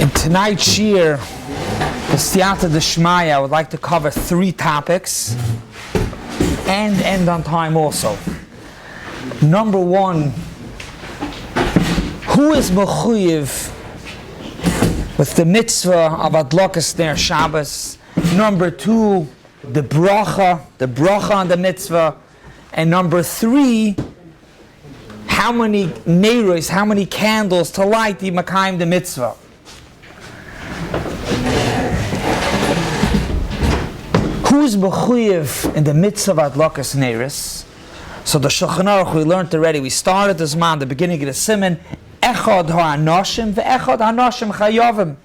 In tonight's Shiur, the Siyata D'Shmaya, I would like to cover 3 topics and end on time also. Number 1, who is mechuyev with the mitzvah of Hadlokas Neiros Shabbos? Number 2, the bracha on the mitzvah. And number 3, how many neiros, how many candles to light the Chaim the mitzvah. Who's mechuyev in the mitzvah of Hadlokas Neiros? So the Shulchan Aruch we learned already. We started this man the beginning of the siman. Echad ha'anoshim ve'echad ha'anoshim chayovim.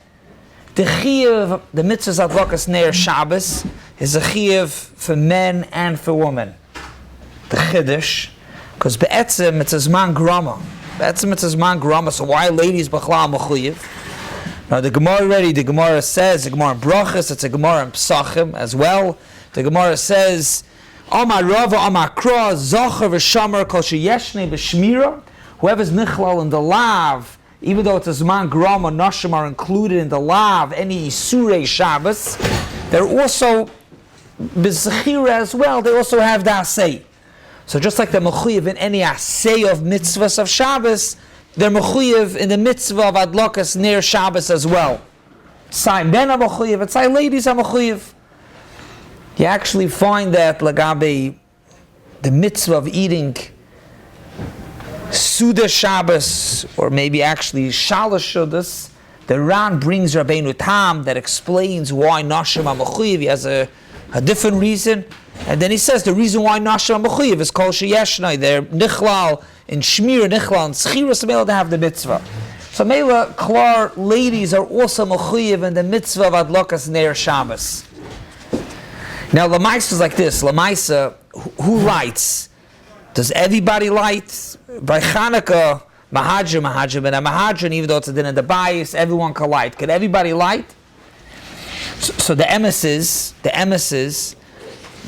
The chiyuv, the mitzvah of Hadlokas Neiros Shabbos, is a chiyuv for men and for women. The chiddush, because be'etzim it's a zman grama. So why ladies b'chlal mechuyev? Now the Gemara says, the Gemara in Brachas, it's a Gemara in Pesachim as well. The Gemara says, Amar Rava, Amar Kra, Zocher v'Shamar kol sheyeshne b'Shmira. Whoever's nichlal in the lav, even though it's a Zman Grama, Nashim are included in the lav, any Isurei Shabbos, they're also b'Zechira as well, they also have the Asay. So just like the mechuyev in any Asay of mitzvahs of Shabbos, they're mechuyev in the mitzvah of Hadlokas Neiros Shabbos as well. Tzai men are mechuyev, and tzai ladies are mechuyev. You actually find that lagabe the mitzvah of eating Suda Shabbos, or maybe actually Shalosh Shudas, the Ran brings Rabbeinu Tam that explains why Nashim are mechuyev. He has a different reason. And then he says the reason why Nashim are mechuyev is kol sheyeshnai. They're nichlal in Shmir, nichlal in Schira, so to have the mitzvah. So Mela, Klar, ladies are also mechuyev in the mitzvah of Hadlokas Neiros Shabbos. Now Lamaisa is like this. Lamaisa, who lights? Does everybody light? By Chanukah, Mahadrim, and a Mahadrim, even though it's a din of the Beis, everyone can light. Can everybody light? So the emes is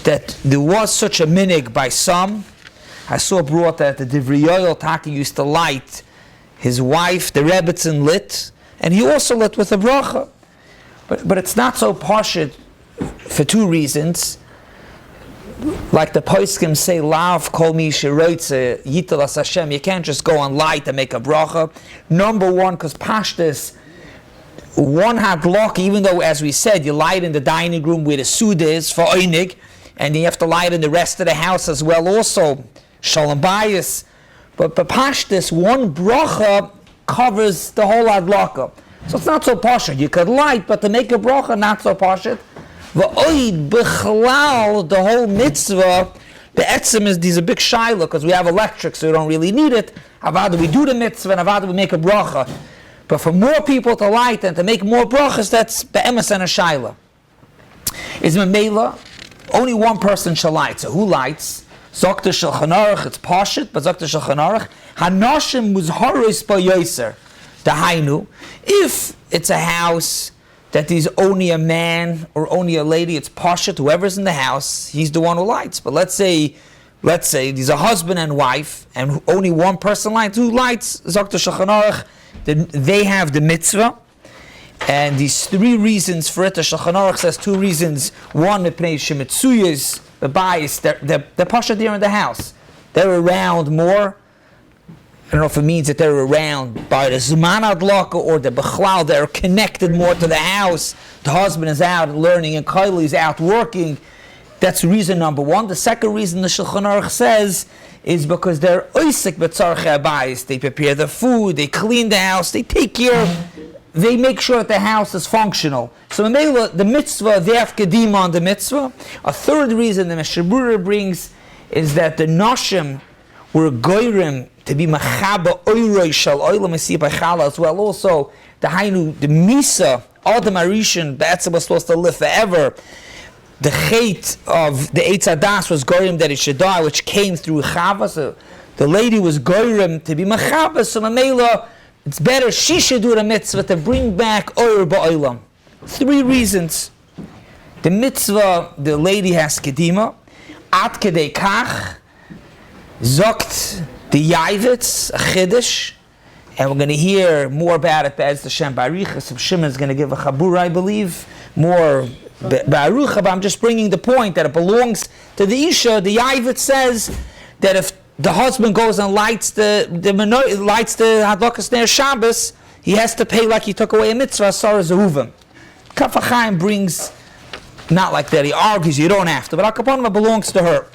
that there was such a minig by some. I saw brought that the Divrei Yoel Taki used to light his wife, the Rebbetzin lit, and he also lit with a bracha. But it's not so pashut for 2 reasons. Like the poskim say, Lav kol mi sheroitze yitel as Hashem. You can't just go on light and make a bracha. Number 1, because pashtus, one hadlok, even though as we said, you light in the dining room where the sud is for einig, and you have to light in the rest of the house as well also. Shalom bayis. But pashtus, one bracha covers the whole hadlaka. So it's not so pashut. You could light, but to make a bracha, not so pashut. V'oid b'chlal, the whole mitzvah, the etzim is, there's a big shaila, because we have electric, so we don't really need it. Avada we do the mitzvah, and avada we make a bracha. But for more people to light and to make more brachas, that's be'emes and a shaila. Is memela, only one person shall light. So who lights? Zokta Shulchan Aruch, it's pashut, but Zokta Shulchan Aruch, Hanashim muzharos b'yoser. Dahainu, if it's a house that there's only a man or only a lady, it's pashut, whoever's in the house, he's the one who lights. But let's say there's a husband and wife, and only one person lights. Who lights? Zokta Shulchan Aruch, they have the mitzvah. And these 3 reasons for it, the Shulchan Aruch says 2 reasons. 1, mipnei shemitzuyas, the Beis, they're pashut there in the house. They're around more. I don't know if it means that they're around by the Zman Hadlaka or the Bechlal, they're connected more to the house. The husband is out learning and Kylie is out working. That's reason number 1. The second reason the Shulchan Aruch says is because they're oisik b'tzarchei Beis. They prepare the food, they clean the house, they take care, they make sure that the house is functional. So the mitzvah, they have kedima on the mitzvah. A third reason the Meshabura brings is that the Nashim were goyrim to be machaba oiroi shal oilam esiyah b'chala as well. Also, the hainu, the misa, Adam Arishan, Be'etzim was supposed to live forever. The chait of the Eitz Hadas was goyrim that it should die, which came through Chava. So the lady was goyrim to be machaba. So Mamela, it's better she should do the mitzvah to bring back oir ba'olam. 3 reasons. The mitzvah, the lady has kedima. Ad kedei kach, zokt the Yavitz, a chiddush, And we're going to hear more about it as the Shem Barichas. Shimon is going to give a chabur, I believe, more Baruch, but I'm just bringing the point that it belongs to the Isha. The Yavit says that if the husband goes and lights the Hadlokas Neiros Shabbos, he has to pay like he took away a mitzvah, Sarah Zehuvim. Chaim brings, not like that, he argues you don't have to, but Akaponma belongs to her.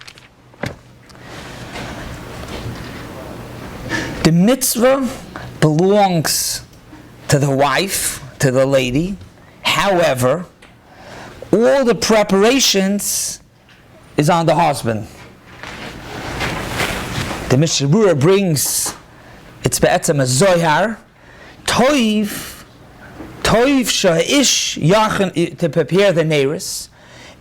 The mitzvah belongs to the wife, to the lady. However, all the preparations is on the husband. The Mishabura brings, it's be'etzem a zohar, toiv sha'ish yachin, to prepare the neiros,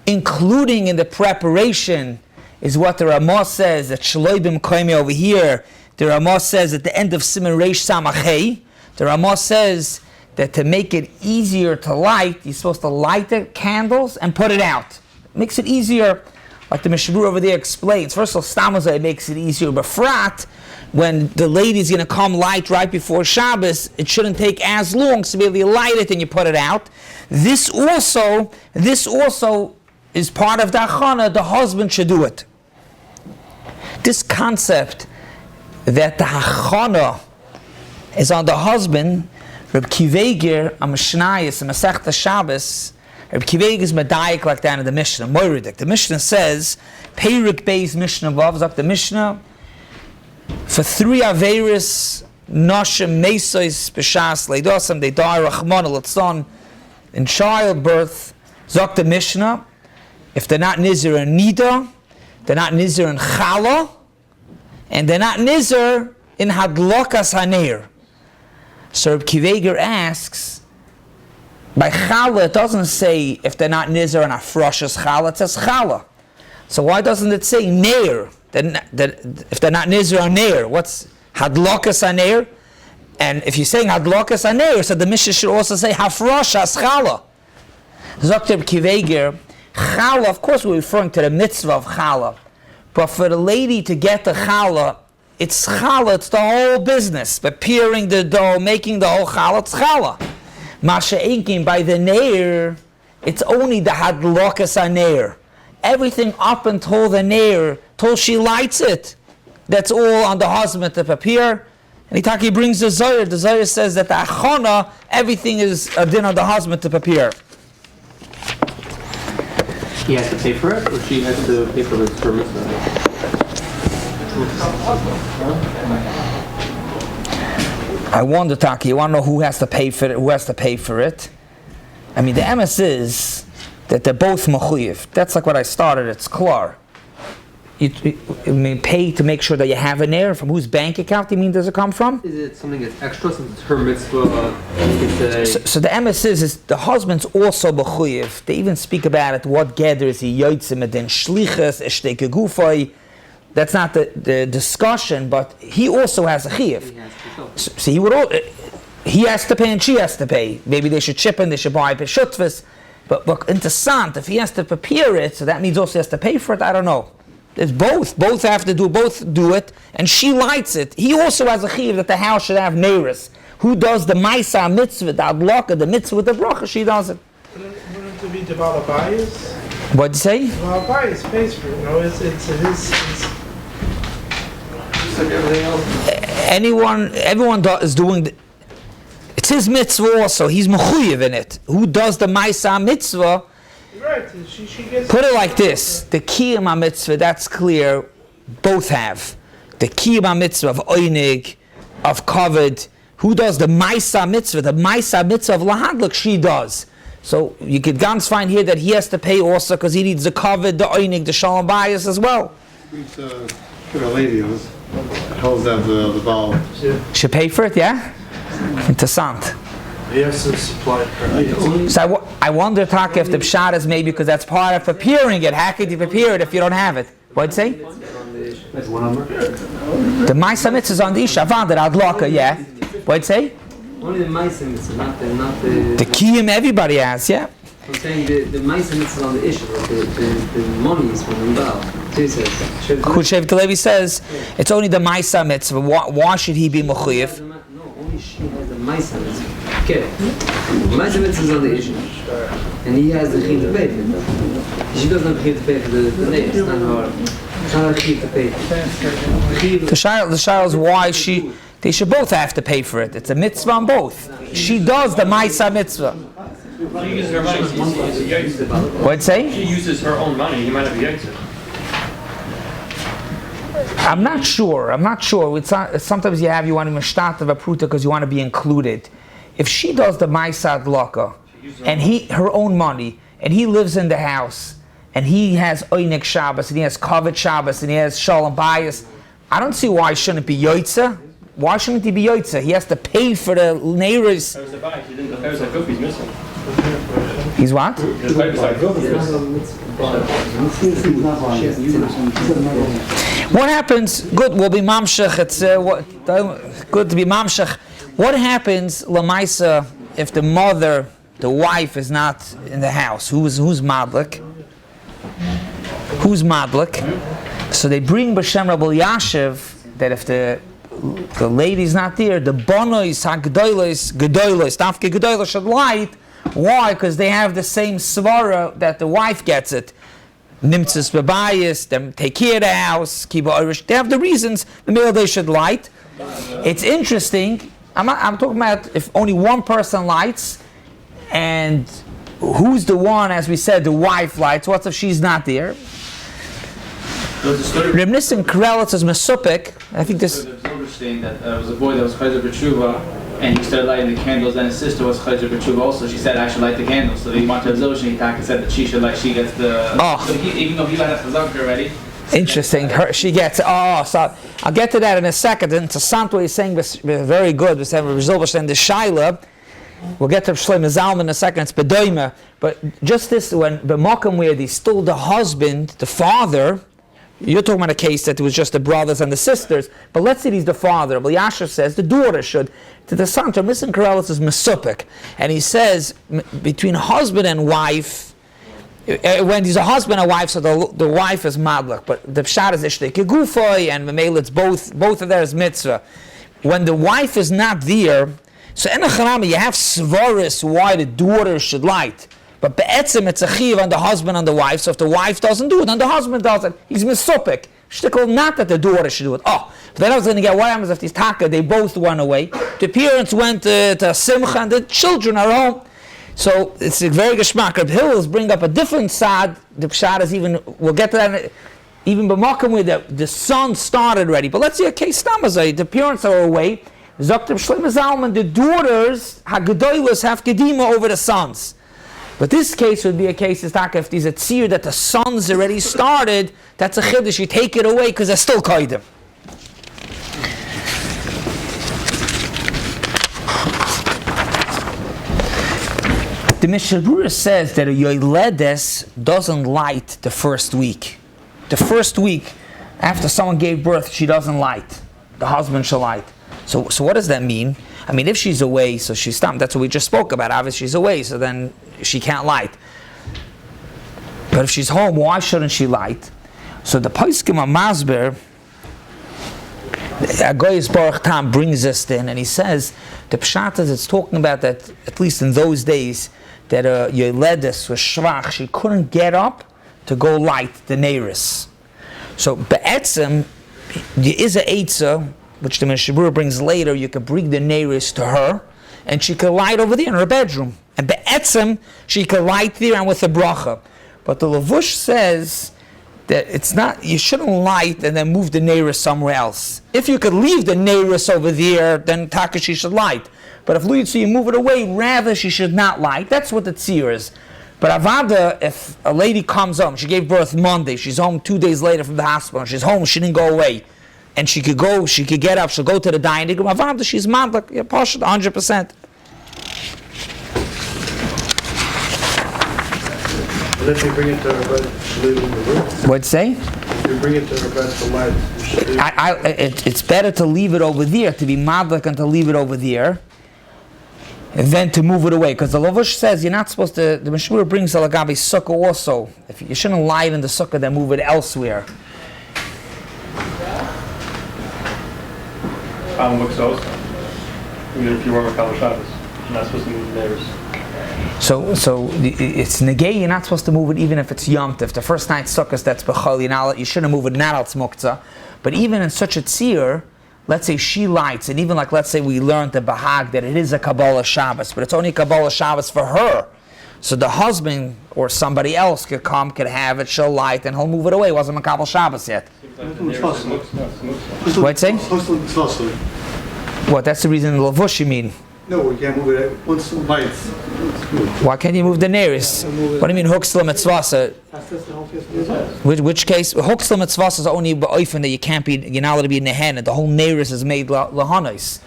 including in the preparation is what the Ramah says, that shloibim koimi over here, the Ramah says at the end of Siman Reish Samachei, the Ramah says that to make it easier to light, you're supposed to light the candles and put it out. It makes it easier, like the Mishabur over there explains. First of all, Stamazah, it makes it easier. But Frat, when the lady's going to come light right before Shabbos, it shouldn't take as long, so maybe you light it and you put it out. This also is part of the achana, the husband should do it. This concept that the achana is on the husband, Reb Kiveger, a Mishnayis, a Masechta Shabbos, Reb Kiveger is medayik like that in the Mishnah, Moiridik. The Mishnah says, Peirik Beis Mishnah Vav, Zok the Mishnah, for 3 Averis, Noshim, Mesois, B'shas, Leidosam, they die, Rachman, Latzon, in childbirth, Zok the Mishnah, if they're not Nizir and Nida, they're not Nizir and Chala, and they're not Nizir in Hadlokas Neiros. So Reb Kiveger asks, by Chala it doesn't say if they're not Nizir and Afroshas Chala, it says Chala. So why doesn't it say Neir? If they're not Nizir or Neir, what's Hadlokas Neiros? And if you're saying Hadlokas Neiros, so the Mishnah should also say Hafroshas Chala. Zok Reb Kiveger, Chala, of course we're referring to the mitzvah of Chala. But for the lady to get the challah, it's challah, it's the whole business. Preparing the dough, making the whole challah, it's challah. Masha Inkin, by the neir, it's only the hadlokas neir. Everything up until the neir, till she lights it, that's all on the husband to prepare. And he brings the Zohar. The Zohar says that the achana, everything is a din on the husband to prepare. He has to pay for it, or she has to pay for the service? I wonder, Taki, you want to know who has to pay for it? Who has to pay for it? I mean, the emes is that they're both mechuyev. That's like what I started. It's klar. You pay to make sure that you have an heir. From whose bank account? You mean does it come from? Is it something that's extra since it's her mitzvah? So the emes is the husband's also mechuyev. They even speak about it. What gather is he yotzim edin shlichas eshteke gufay? That's not the discussion, but he also has a chiyuv. So he has to pay and she has to pay. Maybe they should chip in, they should buy peshutvas. But interessant, if he has to prepare it, so that means also he has to pay for it. I don't know. It's both. Both have to do. Both do it, and she lights it. He also has a chiyuv that the house should have neiros. Who does the ma'isa mitzvah, the adlaka, the mitzvah with the bracha? She does it. Wouldn't it be the Balabais? What'd you say? Balabais pays for it. You know, it's his. Everyone is doing. It's his mitzvah also. He's mechuyev in it. Who does the ma'isa mitzvah? Right. She gets. Put it like this: the kiyum mitzvah. That's clear. Both have the kiyum mitzvah of oinig, of kavod. Who does the ma'isa mitzvah? The ma'isa mitzvah of lahadlik. She does. So you could ganz find here that he has to pay also because he needs the kavod, the oinig, the shalom bayis as well. It's a lady holds out the ball. Should pay for it, yeah? Interessant. Yes, it's supplied for. So I wonder, Taka, if the pshat is maybe because that's part of preparing it. How could you prepare it if you don't have it? What'd you say? That's one number. The ma'isa mitzvah is on the isha. Found it, adlaka, yeah. What'd you say? Only the ma'isa mitzvah, not the. The kiyum everybody has, yeah. I'm saying the ma'isa mitzvah is on the issue, but the money is from the Baal. Khushev Kalevi says it's only the ma'isa mitzvah. Why should he be mechuyev? No, only Meisa Mitzvah. Okay. Meisa Mitzvah is on the issue. And he has the chiyuv to pay for it. She doesn't have the chiyuv to pay for the neighbor. It's not hard. It's not a chiyuv to pay for it. The shayla is why they should both have to pay for it. It's a mitzvah on both. She does the Maisa Mitzvah. She uses her money. What'd it say? She uses her own money. You might have yikes. I'm not sure. Sometimes you want to mishtat of a pruta because you want to be included. If she does the Maisa Hadloka and her own money, and he lives in the house, and he has Oynek Shabbos, and he has Kavod Shabbos, and he has Shalom Bayis, I don't see why it shouldn't be Yoitza. Why shouldn't he be Yoitza? He has to pay for the Neiros. That was the Beis. The Beis like Goofy's missing. He's what? The Beis like Goofy's What happens? Good, we'll be mamshech. It's good to be mamshech. What happens, Lamaisa, if the mother, the wife, is not in the house? Who's madlik? Who's madlik? So they bring B'Shem Rabbi Yashiv that if the lady's not there, the bonois hagdoilos tafke gedoilos should light. Why? Because they have the same svara that the wife gets it. Nimtzas bebayis, them take care of the house, kiba irish. They have the reasons the male they should light. It's interesting. I'm talking about if only one person lights, and who's the one? As we said, the wife lights. What if she's not there? Reb Nissen Krelitz is mesupik. I think this. There was interesting that there was a boy that was Chayzer B'Tshuva, and he started lighting the candles. Then his sister was Chayzer B'Tshuva also. She said, "I should light the candles." So they went to Zilch, and he said that she should light. She gets the. Oh. So even though he lighted Chazak already. Interesting. She gets. Oh, so I'll get to that in a second. And to Sant, what he's saying was very good. We said Rizulbash and the Shaila. We'll get to Shlomo Zalman in a second. It's Bedoima. But just this, when B'Mokum where they stole the husband, the father. You're talking about a case that it was just the brothers and the sisters, but let's say he's the father. Rabbi Yasher says the daughter should. To the son, Mr. Karelitz is mesupik, and he says between husband and wife, when he's a husband and wife, so the wife is madlak, but the pshat is ishtei kegufay, and the it's both of theirs mitzvah. When the wife is not there, so in a charama you have svaris why the daughter should light. But be'etzim, it's a chiv on the husband and the wife. So if the wife doesn't do it, then the husband does it. He's misupik. Shtickle, not that the daughter should do it. Oh, but then I was going to get what happens if these taka, they both went away. The parents went to Simcha and the children are home. So it's a very geschmack. Reb Hillels bring up a different side. The pshat is even, we'll get to that, even b'makom where the son started already. But let's see a case tamazai. The parents are away. Zokter Shlomo Zalman, the daughters, hagedoilos, have kedima over the sons. But this case would be a case if there's a tzir that the sons already started, that's a chiddush, you take it away because they're still kaidim. The Mishabura says that a yoyledes doesn't light the first week. The first week after someone gave birth, she doesn't light. The husband shall light. So what does that mean? I mean, if she's away, so she's stopped. That's what we just spoke about. Obviously, she's away, so then she can't light. But if she's home, why shouldn't she light? So the Paiskim HaMasber, Agoyes Baruch Tam brings us in, and he says the pshat is it's talking about that at least in those days that Yoledes was shvach, she couldn't get up to go light the Neiros. So be'etzem, there is a eitzah, which the Mishabura brings later. You could bring the Neiros to her, and she could light over there in her bedroom. And be'etzem, she could light there and with the bracha. But the Lavush says that it's not, you shouldn't light and then move the Neiros somewhere else. If you could leave the Neiros over there, then taka she should light. But if you move it away, rather she should not light. That's what the tzir is. But avada, if a lady comes home, she gave birth Monday, she's home 2 days later from the hospital, she's home, she didn't go away, and she could get up, she'll go to the dining room, avada, she's madlik, yeah, 100%. And if you bring it to her bed, leave it in the room. What'd you say? If you bring it to her bed to light, you should leave it. It's better to leave it over there, to be madlik and to leave it over there, than to move it away. Because the Lavush says you're not supposed to, the Meshmur brings a lagabi sukkah also. If you shouldn't light in the sukkah, then move it elsewhere. Even if you weren't Makabel Shabbos, you're not supposed to move the neighbors. So it's negay. You're not supposed to move it even if it's Yom Tov. The first night Sukkot, that's bechol. You shouldn't move it not al tzmuktzah. But even in such a tzir, let's say she lights, and even like let's say we learned the Bahag that it is a Kabbalah Shabbos, but it's only Kabbalah Shabbos for her. So the husband or somebody else could come, could have it, she'll light, and he'll move it away. It wasn't Makabel Shabbos yet. What'd say? What? That's the reason the Lavush you mean? No, we can't move it once it lights. Why can't you move the Neiros? What do you mean hooks la mitzvah? Which case hooks la mitzvah is only often that you can't be, you're not allowed to be in the hand, and the whole Neiros is made lahanos.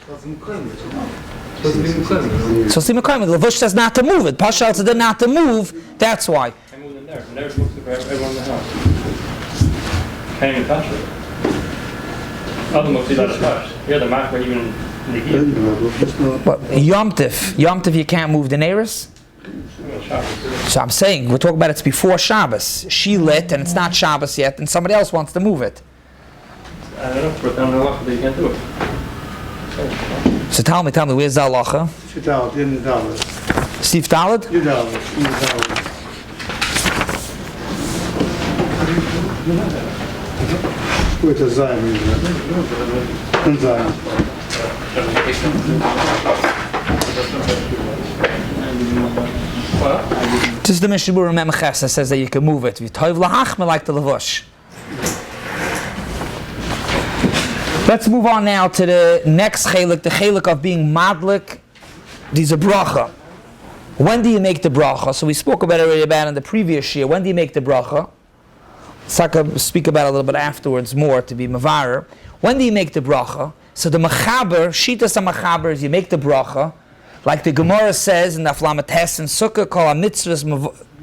So see, the Lavush says not to move it. Pashal said not to move. That's why. I moved in there. The neighbors moved for everyone in the house. Can't even touch it. Other mostly not touched. You're the mark even in the heat. What, Yom Tov, you can't move the Neiros? So I'm saying, we're talking about it's before Shabbos. She lit and it's not Shabbos yet, and somebody else wants to move it. I don't know, but down the halacha that you can't do it. So tell me, where's the halacha? Steve Talad? With a Zion, and Zion. This is the Mishnah Berurah Memechesa says that you can move it. V'toiv lahachma like the Lavush. Let's move on now to the next chelik, the chelik of being madlik. These are bracha. When do you make the bracha? So we spoke about it already in the previous year. When do you make the bracha? Saka speak about it a little bit afterwards more to be mavarer. When do you make the bracha? So the mechaber, shitas mechaber is you make the bracha, like the Gemara says in the Aflamates and Sukkah, call a mitzvahs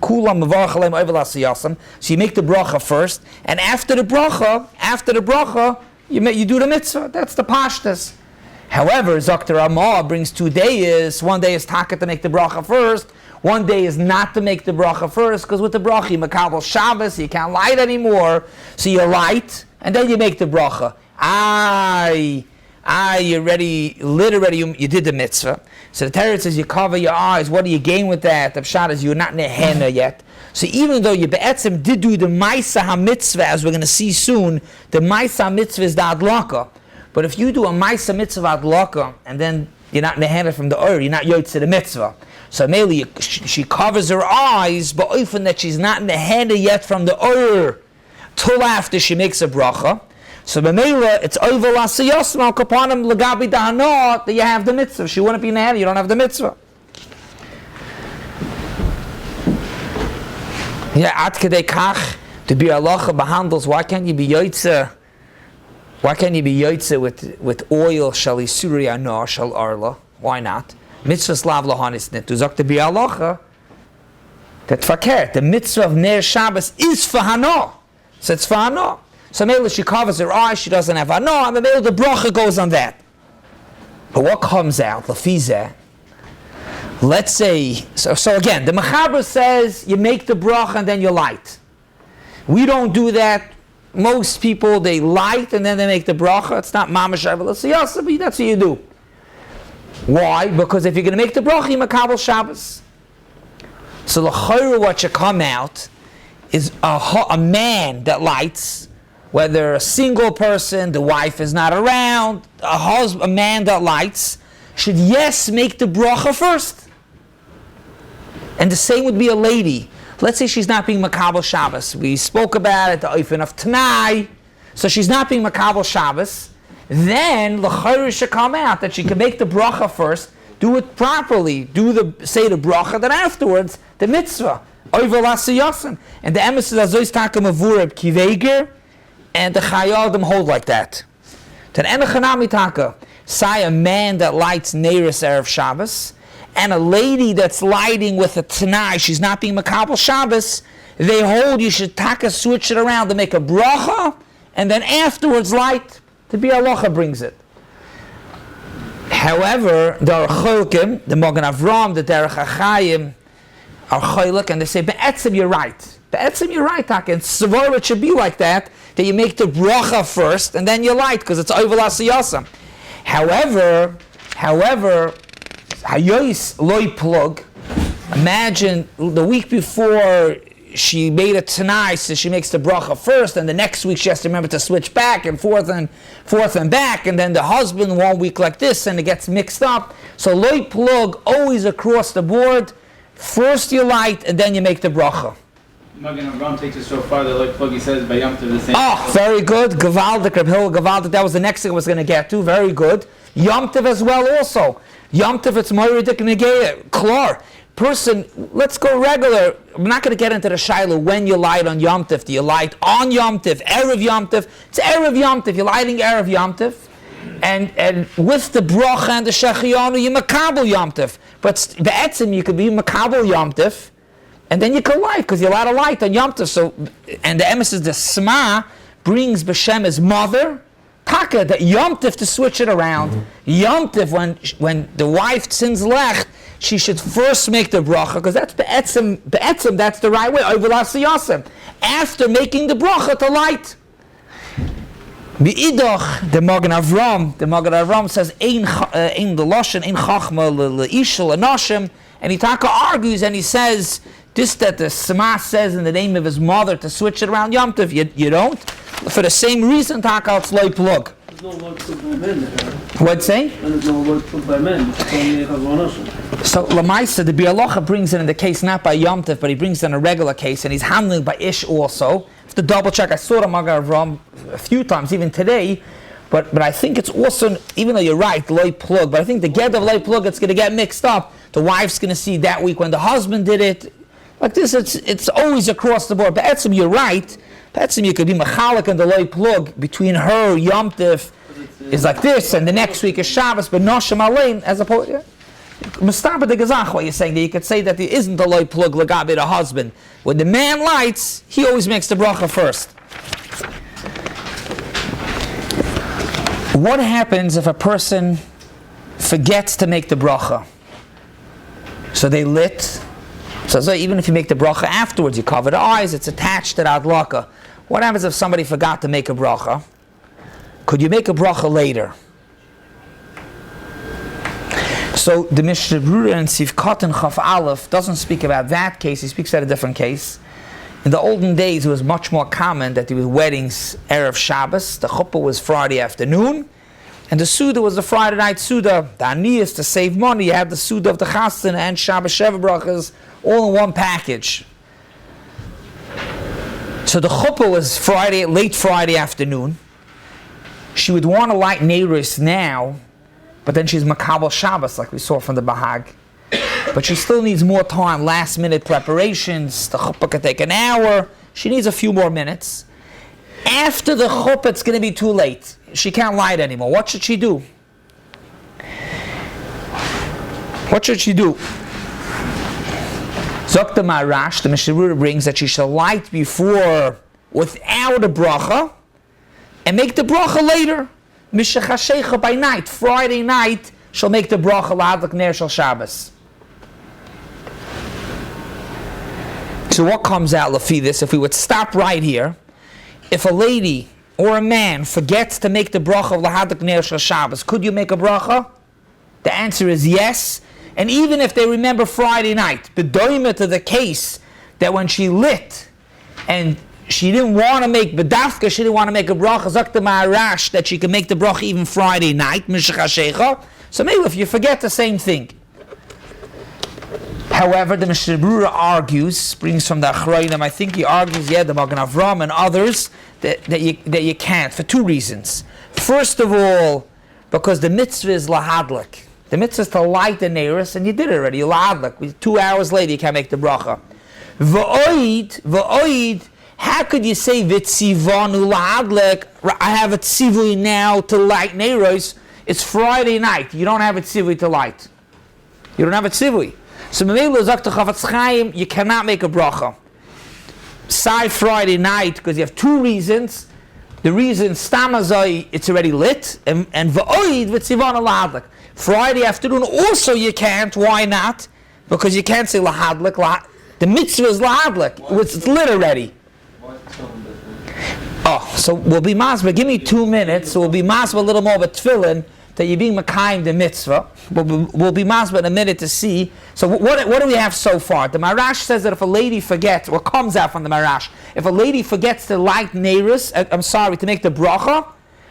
kula mavarach aleim ovel asiyasam. So you make the bracha first, and after the bracha, you do the mitzvah. That's the pashtas. However, Dr. Ramah brings 2 days. One day is taka to make the bracha first. One day is not to make the bracha first, because with the bracha you makabel Shabbos, you can't light anymore. So you light, and then you make the bracha. You're ready, literally you did the mitzvah. So the Torah says you cover your eyes. What do you gain with that? The pshat is you're not nehena yet. So even though you be'etzim did do the Maisa HaMitzvah, as we're going to see soon, the Maisa HaMitzvah is the Hadlaka. But if you do a Maisa Mitzvah Hadlaka, and then you're not nehena from the Ur, you're not yotze the mitzvah. So mainly she covers her eyes, but often that she's not nehena yet from the Ur, till after she makes a bracha. So b'meila, it's oivel asiyos mal kapanim legabi dahana that you have the mitzvah. She wouldn't be nehena, you don't have the mitzvah. Yeah, ad kedei kach to be halacha behandles. Why can't you be yotze? Why can't you be yotze with oil shal isuri anah shal arla? Why not? Mitzvah slav lahanis net. To zok to be halacha that fakert. The mitzvah of ner Shabbos is for hana. So it's for hana. So maybe she covers her eyes, she doesn't have hana, and maybe the bracha goes on that. But what comes out, lafizeh? Let's say, so again, the mechaber says you make the bracha and then you light. We don't do that. Most people, they light and then they make the bracha. It's not mamash avlasiyasa, but that's what you do. Why? Because if you're going to make the bracha, you makabel Shabbos. So the chayru, what should come out is a man that lights, whether a single person, the wife is not around, a man that lights, should make the bracha first. And the same would be a lady. Let's say she's not being makabel Shabbos. We spoke about it, the oifen of Tanai. So she's not being makabel Shabbos. Then the chayru should come out that she can make the bracha first, do it properly, say the bracha, then afterwards the mitzvah. Oivel asiyasan. And the emes is azois taka mavureb kiveger, and the chayadim hold like that. Then enechanami taka, say a man that lights Neiros Erev Shabbos, and a lady that's lighting with a Tanai, she's not being makabel Shabbos, they hold you should taka switch it around to make a bracha, and then afterwards light. The Bi Halacha brings it. However, the Archolkim, the Mogan Avram, the Derech HaChaim, are cholik, and they say, Be'etzim, you're right. Be'etzim, you're right, Taka. And Svara, it should be like that you make the bracha first, and then you light, because it's oivel asiyasam. However, However, hayois loy plug. Imagine the week before she made it tonight, so she makes the bracha first, and the next week she has to remember to switch back and forth and back, and then the husband 1 week like this, and it gets mixed up. So loy plug, always across the board. First you light, and then you make the bracha. Magen Avram takes it so far that like Pluggy says by Yom Tov the same. Oh, very good. Gavaldik, Reb Hillel Gavaldik. That was the next thing I was going to get to. Very good. Yom Tov as well also. Yom Tov, it's Moiridik Negea. Klar. Person, let's go regular. I'm not going to get into the Shiloh when you light on Yom Tov. Do you light on Yom Tov? Erev Yom Tov? It's Erev Yom Tov. You're lighting Erev Yom Tov. And with the bracha and the shechiyanu, you makabel Yom Tov. But be'etzim, you could be makabel Yom Tov. And then you can light, because you're allowed to light on Yom Tov. So, and the emes is the Sma brings B'Shem his mother, Taka, that Yom Tov to switch it around. Yom Tov, when the wife sins lech, she should first make the bracha, because that's Be'etzim, that's the right way. After making the bracha to light. Be'idoch, the Magen Avram says, Ein the Loshen, Ein Chachma, Le'ishel, Anoshim, and he Taka argues and he says, this that the Sma says in the name of his mother to switch it around Yom Tov, you don't. For the same reason, Taka it's loy plug. There's no word put by men there. What'd say? And there's no word put by men. It's only Chazon. So Lamaisa, the Bialocha brings it in the case not by Yom Tov, but he brings it in a regular case, and he's handling by Ish also. I have to double check. I saw the Magen Avram a few times, even today. But I think it's also, even though you're right, loy plug, but I think the get of loy plug, it's going to get mixed up. The wife's going to see that week when the husband did it. Like this, it's always across the board. But Etzim, you're right. Etzim, you could be machalik and the loy plug between her, Yom Tov, is like this, and the next week is Shabbos, but Noshim Alein, as opposed to, Mustaba de Gazach, what you're saying, that you could say that there isn't a loy plug lagabe the husband. When the man lights, he always makes the bracha first. What happens if a person forgets to make the bracha? So they lit. So even if you make the bracha afterwards, you cover the eyes, it's attached to the Hadloka. What happens if somebody forgot to make a bracha? Could you make a bracha later? So the Mishnah Berurah in Sivkot and Chaf Aleph doesn't speak about that case, he speaks about a different case. In the olden days, it was much more common that there were weddings Erev Shabbos, the chuppah was Friday afternoon, and the Suda was the Friday night Suda. The Aniyas, to save money, you have the Suda of the Chastan and Shabbos Sheva Brachas all in one package. So the chuppah was Friday, late Friday afternoon. She would want to light Neiros now, but then she's Makabel Shabbos, like we saw from the Bahag. But she still needs more time, last minute preparations. The chuppah could take an hour. She needs a few more minutes. After the chuppah, it's going to be too late. She can't light anymore. What should she do? What should she do? Zok the Marash, the Mishnah Berurah brings that she shall light before, without a bracha, and make the bracha later. Mishachashecha by night, Friday night, she'll make the bracha Hadlokas Neiros Shabbos. So what comes out, Lafi, this, if we would stop right here, if a lady or a man forgets to make the bracha of Hadlokas Neiros Shabbos, could you make a bracha? The answer is yes. And even if they remember Friday night, bedoima to the case that when she lit and she didn't want to make bedafka, she didn't want to make a bracha, zakta ma'arash, that she can make the bracha even Friday night, mishachashecha. So maybe if you forget the same thing. However, the Mishnah Berurah argues, brings from the Achroinim, I think he argues, the Magen Avram and others, that you can't, for two reasons. First of all, because the mitzvah is lahadlik. The mitzvah is to light the Neiros, and you did it already, you lahadlik. 2 hours later, you can't make the bracha. V'oid, how could you say v'tzivanu lahadlik, I have a tzivui now to light Neiros, it's Friday night, you don't have a tzivui to light. You don't have a tzivui. So Chaim, you cannot make a bracha. Side Friday night, because you have two reasons. The reason stamazai, it's already lit, and v'oid v'tzivan lahadlik. Friday afternoon also you can't. Why not? Because you can't say lahadlik. The mitzvah is lahadlik. It's lit already. Oh, so we'll be masba. Give me 2 minutes. So we'll be masba a little more of a tefillin that you're being Makayim the mitzvah. We'll be masbeh in a minute to see. So what do we have so far? The Medrash says that if a lady forgets, or comes out from the Medrash, if a lady forgets to light Neiros, to make the bracha,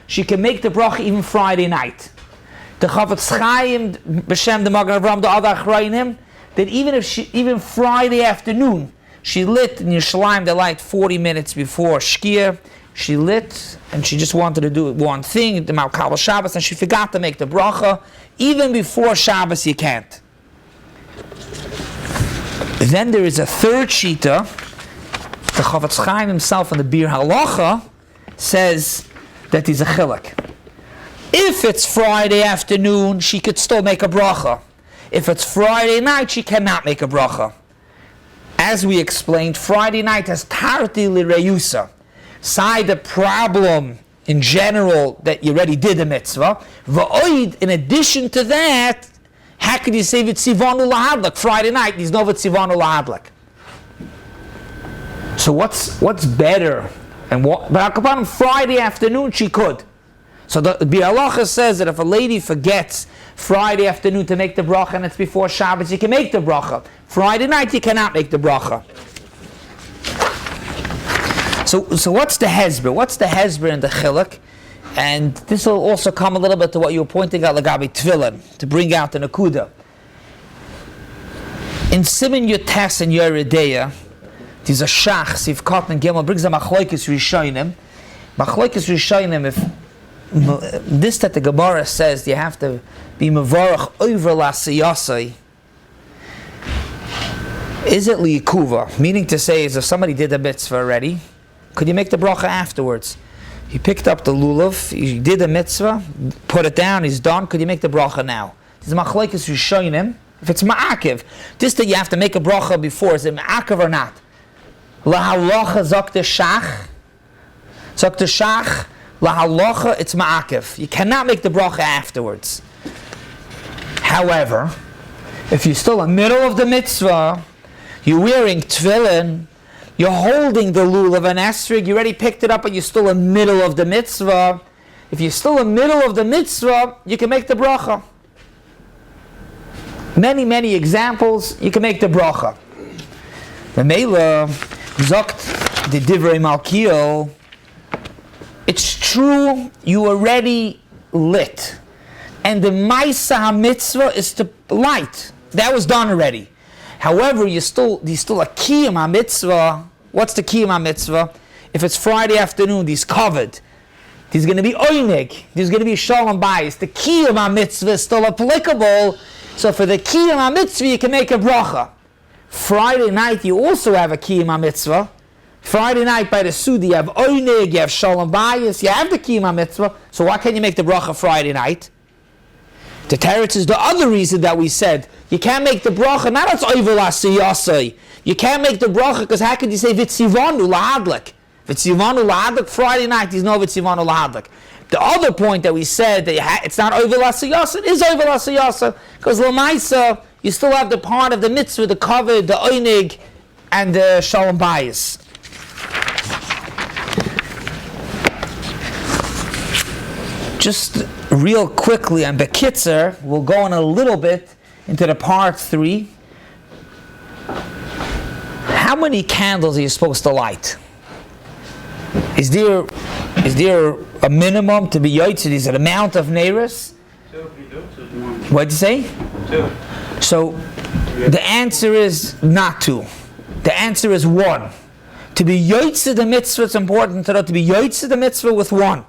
she can make the bracha even Friday night. The Chaim, B'Shem, the Magen Avraham, the other Achrayim, that even Friday afternoon, she lit in Yerushalayim, they light 40 minutes before Shkia. She lit, and she just wanted to do one thing, the Malkal Shabbos, and she forgot to make the bracha. Even before Shabbos, you can't. Then there is a third shita. The Chavetz Chaim himself in the Bir Halacha says that he's a chilek. If it's Friday afternoon, she could still make a bracha. If it's Friday night, she cannot make a bracha. As we explained, Friday night has tarti l'reyusa. Side the problem in general that you already did a mitzvah. V'oid, in addition to that, how could you say v'tzivanu lahadlak? Friday night, there's no v'tzivanu lahadlak. So what's better? And what? But on Friday afternoon she could. So the Halacha says that if a lady forgets Friday afternoon to make the bracha and it's before Shabbos, you can make the bracha. Friday night you cannot make the bracha. So what's the hezber? What's the hezber in the chiluk? And this will also come a little bit to what you were pointing out, Lagabi Tefillin, to bring out the Nakuda. In Siman Yotes and Yeridea, there's a Shach, Sivkot and Gimel, brings a Machlokes Rishonim. Machlokes Rishonim, if this that the Gemara says, you have to be Mevarach over Lasiyasai. Is it Liyikuva? Meaning to say, is if somebody did a mitzvah already, could you make the bracha afterwards? He picked up the lulav, he did a mitzvah, put it down, he's done, could you make the bracha now? This is Machlokes Rishonim. If it's ma'akiv, this that you have to make a bracha before, is it ma'akiv or not? Lahalocha zok the shach. Zok the shach, lahalocha, it's ma'akiv. You cannot make the bracha afterwards. However, if you're still in the middle of the mitzvah, you're wearing tefillin, you're holding the lulav and esrig, you already picked it up but you're still in the middle of the mitzvah. If you're still in the middle of the mitzvah, you can make the bracha. Many examples, you can make the bracha. The Mela zokt the divrei malkiel. It's true, you already lit, and the ma'isa mitzvah is to light. That was done already. However, there's still a kiyum mitzvah. What's the kiyum mitzvah? If it's Friday afternoon, he's covered. There's going to be oinig. There's going to be shalom bayis. The kiyum mitzvah is still applicable. So for the kiyum mitzvah, you can make a bracha. Friday night, you also have a kiyum mitzvah. Friday night by the Sudi, you have oinig, you have shalom bayis, you have the kiyum mitzvah. So why can't you make the bracha Friday night? The teretz is the other reason that we said you can't make the bracha. Not as oivel asiyasai. You can't make the bracha because how could you say vitzivanu lahadlik? Vitzivanu lahadlik Friday night. There's no vitzivanu lahadlik. The other point that we said that it's not oivel asiyasa, it is oivel asiyasa because l'maisa you still have the part of the mitzvah, the cover, the oinig, and the shalom bayis. Just real quickly on Bekitzer, we'll go in a little bit into the part 3. How many candles are you supposed to light? Is there a minimum to be yotzid? Is it an amount of Neiros? 2 if you do. What did you say? 2. So the answer is not 2. The answer is 1. To be yotzid the mitzvah, it's important to know to be yotzid the mitzvah with 1.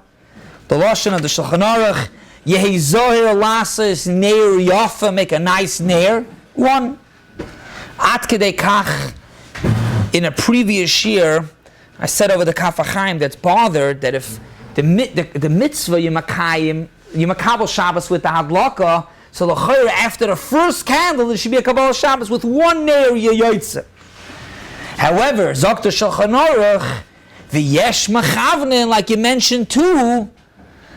The lashon of the Shulchan Aruch, Yehi Zohir Lasa is Neir Yafa, make a nice Neir. 1. At Kedei Kach, in a previous year, I said over the Kaf HaChaim that's bothered that if the mitzvah you makabel Shabbos with the Hadloka, so l'chayr after the first candle there should be a kabbalah Shabbos with 1 Neir Yoytze. However, Zok the Shulchan Aruch, v'yesh machavnin, like you mentioned 2,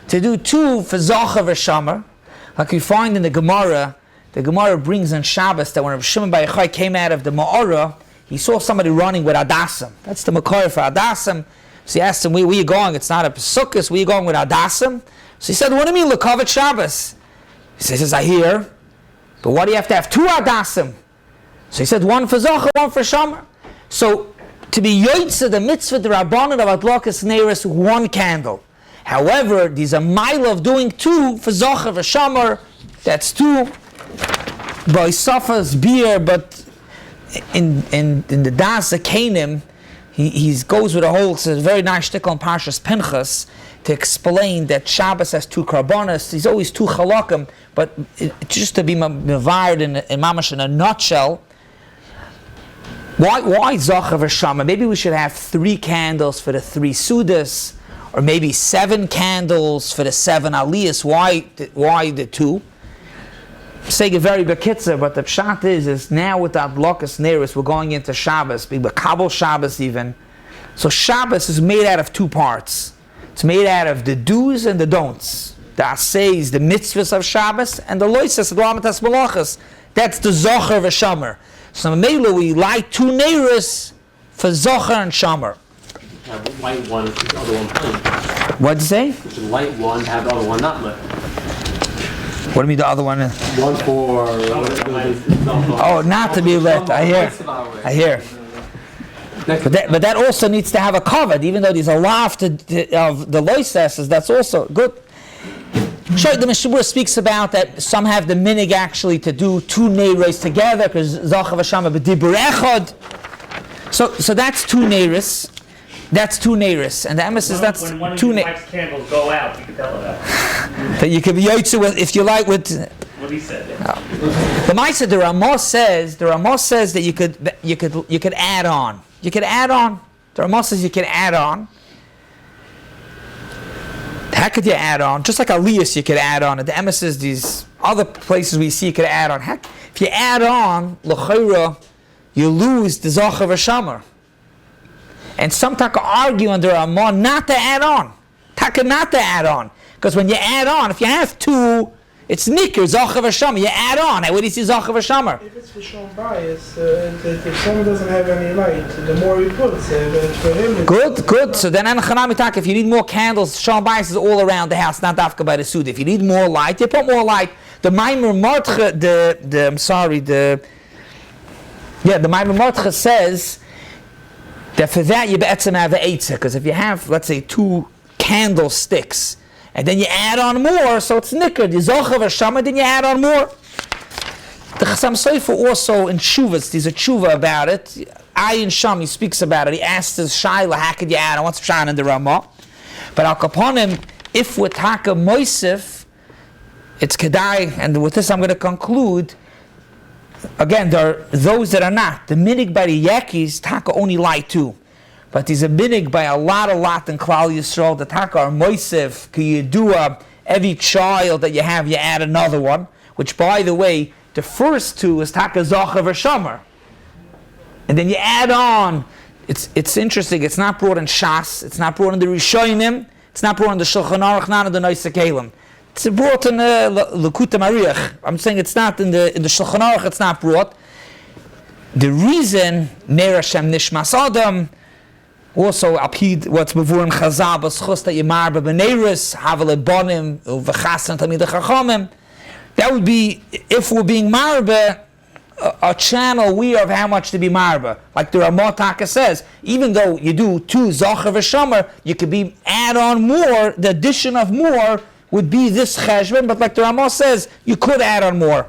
to do 2 for Zocha v'Shamar, like we find in the Gemara brings on Shabbos that when Rav Shimon Bar Yochai came out of the Ma'ara, he saw somebody running with Adasim. That's the Makor for Adasim. So he asked him, where are you going? It's not a Pesukkas, where are you going with Adasim? So he said, what do you mean L'Kovet Shabbos? He says, I hear, but why do you have to have 2 Adasim? So he said, one for Zocher, one for Shomer. So to be Yoitze, the mitzvah, the Rabbanan of Hadlokas Neiros, 1 candle. However, there's a mile of doing 2 for Zocher, for Shomer. That's 2. By Safa's beer, but in the Das Zakanim, he goes with a whole, it's a very nice shtickle on Parshas Pinchas to explain that Shabbos has 2 karbonos. He's always 2 chalakim, but just to be mevared in mamash in a nutshell, why Zocher v'Shama? Maybe we should have 3 candles for the 3 Sudas, or maybe 7 candles for the 7 Aliyahs. Why the 2? Say a very bekitzer, but the pshat is now with the Hadlokas Neiros, we're going into Shabbos, Kabul Shabbos even. So Shabbos is made out of 2 parts. It's made out of the do's and the don'ts. The assays, the mitzvahs of Shabbos, and the loises, the lamatas malachas. That's the Zocher v'Shomer. So Mela, we light 2 Neiros for Zocher and Shomer. Light one, the other one plain. What'd you say? You should light one, have the other one not lit. What do you mean the other one? One for... Oh, not to be lit. I hear. But that also needs to have a cover, even though there's a laugh of the loises, that's also good. Sure, the Mishnah speaks about that some have the minig actually to do 2 neiros together, because Zocher v'Shama b'dibur echad. So that's 2 neiros. That's 2 neiros, and the emes is that's 2 neiros. When one of your wife's candles go out, you can tell her that. That you can be yoitze with, if you like, with. What he said. Yeah. The Ma'aseh, the Ramah says that you could add on. You could add on. The Ramah says you can add on. How could you add on? Just like Aliyahs, you could add on. And the emes is these other places we see you could add on. Heck, if you add on, l'chayra, you lose the Zocher v'Shomer. And some taka argue under Ramah not to add on. Taka not to add on. Because when you add on, if you have 2, it's nicker, Zocher v'Shomer. You add on. Where do you see Zocher v'Shomer? If it's for Shon bias, if someone doesn't have any light, the more he puts, for him... Good. So then, if you need more candles, Shon bias is all around the house, not dafka by the suit. If you need more light, you put more light. The Maimer Martcha, the Maimer Martcha says that for that you be'etzem have the eitzah, because if you have, let's say, 2 candlesticks, and then you add on more, so it's nicker. The Zocher v'Shama, then you add on more. The Chassam Sofer also in Shuvas, there's a Shuva about it. Ayin Sham, he speaks about it. He asks his Shaila, how could you add on? What's Pshan in the Ramah? But Al Kaponim, if with Taka Moisef, it's Kedai, and with this I'm going to conclude. Again, there are those that are not. The minig by the Yakis, Taka only light 2. But there's a minig by a lot in Klal Yisrael. The Taka are Moisef, Kiyadua, every child that you have, you add another one. Which, by the way, the first 2 is Taka Zocher v'Shomer. And then you add on. It's interesting. It's not brought in Shas. It's not brought in the Rishonim. It's not brought in the Shulchan Aruch, not in the Noisei Kelim. It's brought in L'Kuta Mariach. I'm saying it's not in the Shulchan Aruch. It's not brought. The reason Ner Hashem Nishmas Adam, also Apid, what's Bevurim Chazal B'Schus that Yemar B'Neiros Havel Bonim V'Chasan Tamid Chachamim. That would be if we're being marba, a channel aware of how much to be marba. Like the Ramah Taka says, even though you do 2 Zocher v'Shomer, you could be add on more. The addition of more would be this cheshbon, but like the Ramah says, you could add on more.